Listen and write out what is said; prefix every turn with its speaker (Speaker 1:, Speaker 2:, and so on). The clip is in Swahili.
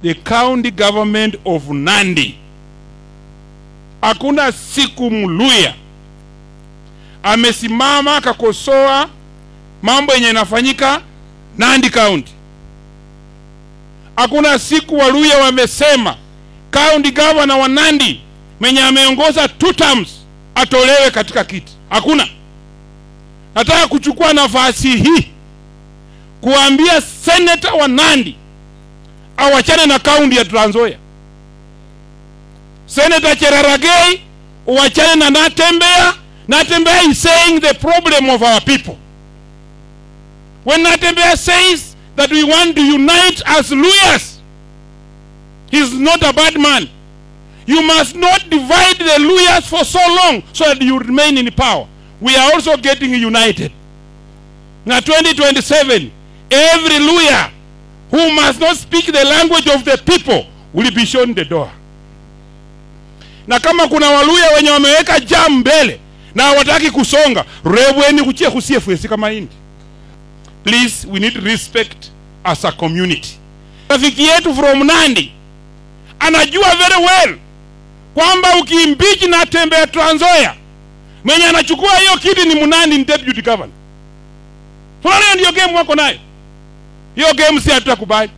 Speaker 1: the county government of Nandi. Hakuna siku Mluya amesimama akakosoa mambo yenye yanafanyika Nandi County. Hakuna siku Waluya wamesema county governor wa Nandi mwenye ameongoza 2 terms atolewe katika kiti. Hakuna. Nataka kuchukua nafasi hii kuambia senator wa Nandi awachane na county ya Trans Nzoia. Senator Cheraragei uachane na Natembeya. Natembeya is saying the problem of our people. When Natembeya says that we want to unite as Luyas, he's not a bad man. You must not divide the Luyas for so long so that you remain in power. We are also getting united. Now 2027, every Luya who must not speak the language of the people will be shown the door. Na kama kuna Waluya wenye wameweka jam mbele na hawataki kusonga, rebweni kuchia kusiefwesi kama hindi. Please, we need respect as a community. Rafiki yetu from Nandi anajua very well kwamba ukiimpeach Natembeya Trans Nzoia, mwenye anachukua hiyo kiti ni Munandi, ni deputy governor. Fulani ndio game wako nayo. Hiyo game si hatutakubali.